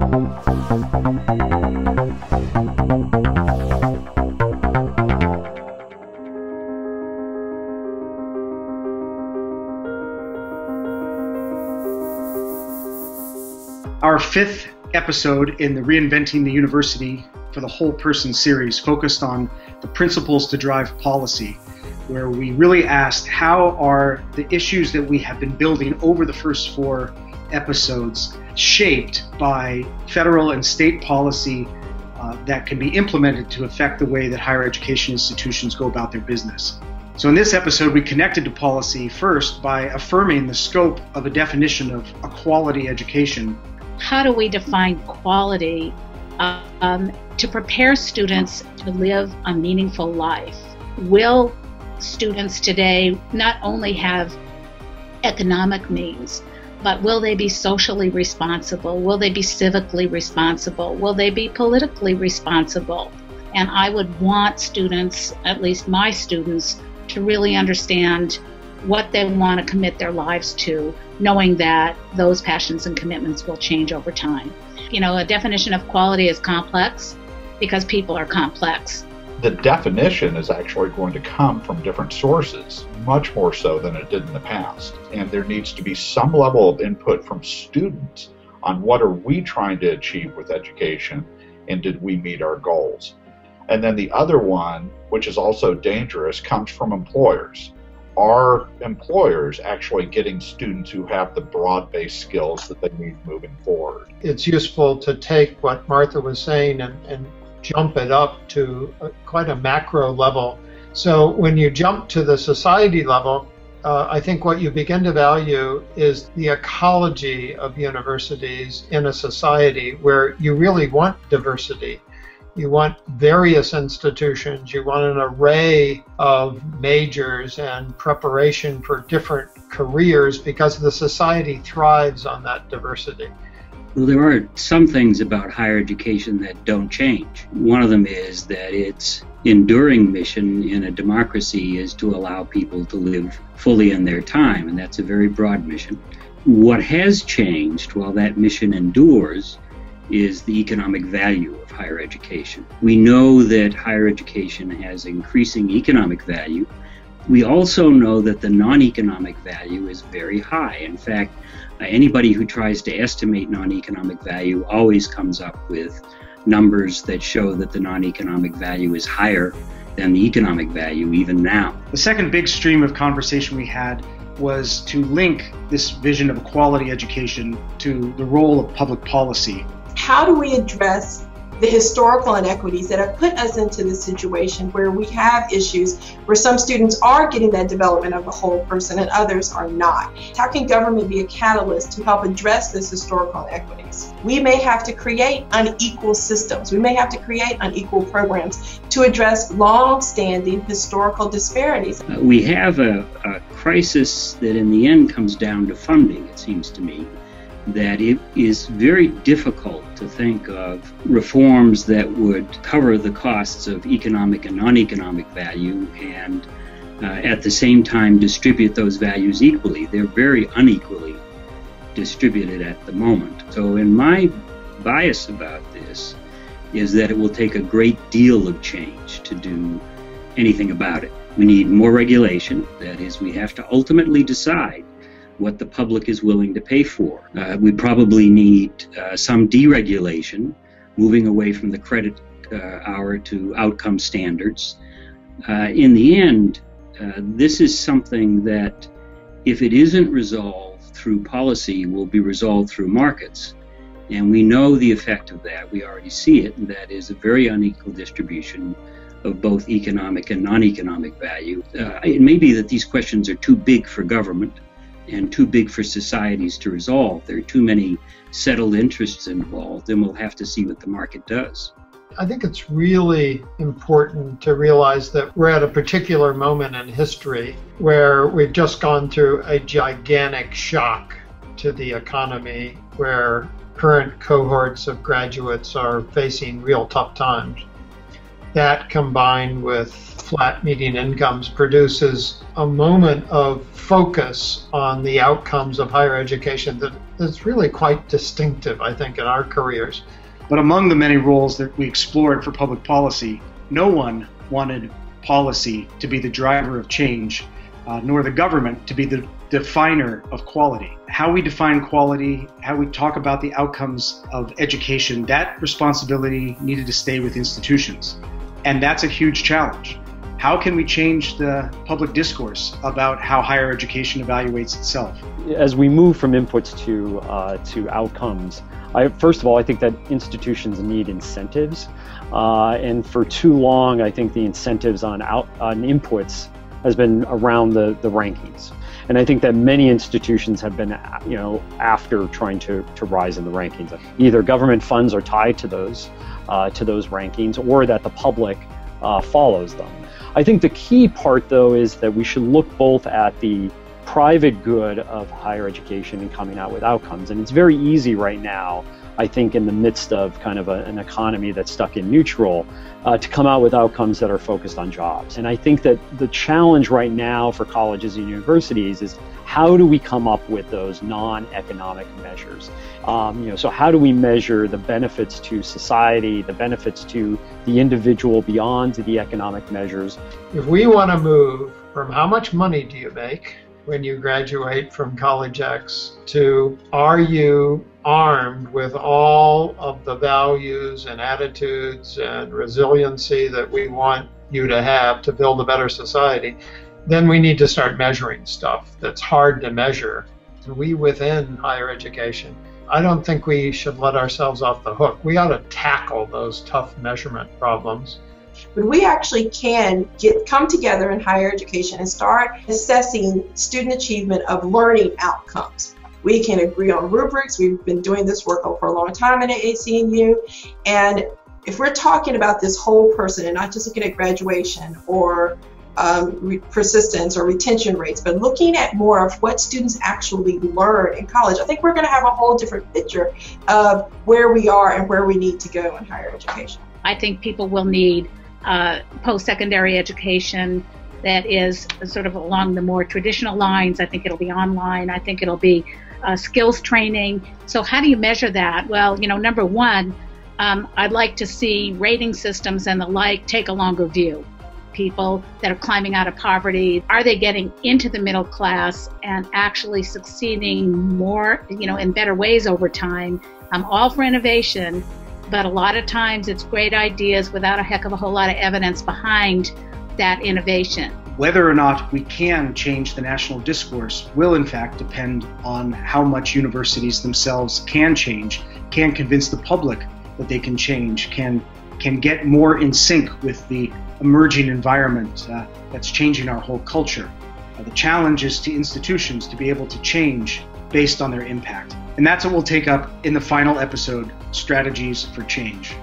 Our fifth episode in the Reinventing the University for the Whole Person series focused on the principles to drive policy, where we really asked how are the issues that we have been building over the first four episodes shaped by federal and state policy that can be implemented to affect the way that higher education institutions go about their business. So in this episode, we connected to policy first by affirming the scope of a definition of a quality education. How do we define quality to prepare students to live a meaningful life? Will students today not only have economic means, but will they be socially responsible? Will they be civically responsible? Will they be politically responsible? And I would want students, at least my students, to really understand what they want to commit their lives to, knowing that those passions and commitments will change over time. You know, a definition of quality is complex because people are complex. The definition is actually going to come from different sources, much more so than it did in the past. And there needs to be some level of input from students on what are we trying to achieve with education and did we meet our goals. And then the other one, which is also dangerous, comes from employers. Are employers actually getting students who have the broad-based skills that they need moving forward? It's useful to take what Martha was saying and jump it up to quite a macro level. So when you jump to the society level, I think what you begin to value is the ecology of universities in a society where you really want diversity. You want various institutions, you want an array of majors and preparation for different careers because the society thrives on that diversity. Well, there are some things about higher education that don't change. One of them is that its enduring mission in a democracy is to allow people to live fully in their time, and that's a very broad mission. What has changed while that mission endures is the economic value of higher education. We know that higher education has increasing economic value. We also know that the non-economic value is very high. In fact, anybody who tries to estimate non-economic value always comes up with numbers that show that the non-economic value is higher than the economic value even now. The second big stream of conversation we had was to link this vision of a quality education to the role of public policy. How do we address the historical inequities that have put us into this situation where we have issues where some students are getting that development of the whole person and others are not? How can government be a catalyst to help address this historical inequities? We may have to create unequal systems. We may have to create unequal programs to address long-standing historical disparities. We have a crisis that in the end comes down to funding, it seems to me. That it is very difficult to think of reforms that would cover the costs of economic and non-economic value and at the same time distribute those values equally. They're very unequally distributed at the moment. So in my bias about this is that it will take a great deal of change to do anything about it. We need more regulation. That is, we have to ultimately decide what the public is willing to pay for. We probably need some deregulation, moving away from the credit hour to outcome standards. In the end, this is something that, if it isn't resolved through policy, will be resolved through markets. And we know the effect of that. We already see it, and that is a very unequal distribution of both economic and non-economic value. It may be that these questions are too big for government and too big for societies to resolve. There are too many settled interests involved, and we'll have to see what the market does. I think it's really important to realize that we're at a particular moment in history where we've just gone through a gigantic shock to the economy, where current cohorts of graduates are facing real tough times. That, combined with flat median incomes, produces a moment of focus on the outcomes of higher education that that's really quite distinctive, I think, in our careers. But among the many roles that we explored for public policy, no one wanted policy to be the driver of change, nor the government to be the definer of quality. How we define quality, how we talk about the outcomes of education, that responsibility needed to stay with institutions. And that's a huge challenge. How can we change the public discourse about how higher education evaluates itself? As we move from inputs to outcomes, first of all, I think that institutions need incentives. And for too long, I think the incentives on inputs has been around the rankings. And I think that many institutions have been, after trying to rise in the rankings. Either government funds are tied to those rankings, or that the public follows them. I think the key part, though, is that we should look both at the private good of higher education and coming out with outcomes. And it's very easy right now, I think, in the midst of kind of an economy that's stuck in neutral, to come out with outcomes that are focused on jobs. And I think that the challenge right now for colleges and universities is how do we come up with those non-economic measures? So how do we measure the benefits to society, the benefits to the individual beyond the economic measures? If we want to move from how much money do you make when you graduate from College X to are you armed with all of the values and attitudes and resiliency that we want you to have to build a better society, then we need to start measuring stuff that's hard to measure. We within higher education, I don't think we should let ourselves off the hook. We ought to tackle those tough measurement problems. But we actually can come together in higher education and start assessing student achievement of learning outcomes. We can agree on rubrics. We've been doing this work for a long time at ACNU. And if we're talking about this whole person and not just looking at graduation or persistence or retention rates, but looking at more of what students actually learn in college, I think we're going to have a whole different picture of where we are and where we need to go in higher education. I think people will need post-secondary education that is sort of along the more traditional lines. I think it'll be online. I think it'll be skills training. So how do you measure that? Well, number one, I'd like to see rating systems and the like take a longer view. People that are climbing out of poverty, are they getting into the middle class and actually succeeding more, in better ways over time? I'm all for innovation, but a lot of times it's great ideas without a heck of a whole lot of evidence behind that innovation. Whether or not we can change the national discourse will in fact depend on how much universities themselves can change, can convince the public that they can change, can get more in sync with the emerging environment that's changing our whole culture. The challenge is to institutions to be able to change based on their impact. And that's what we'll take up in the final episode, Strategies for Change.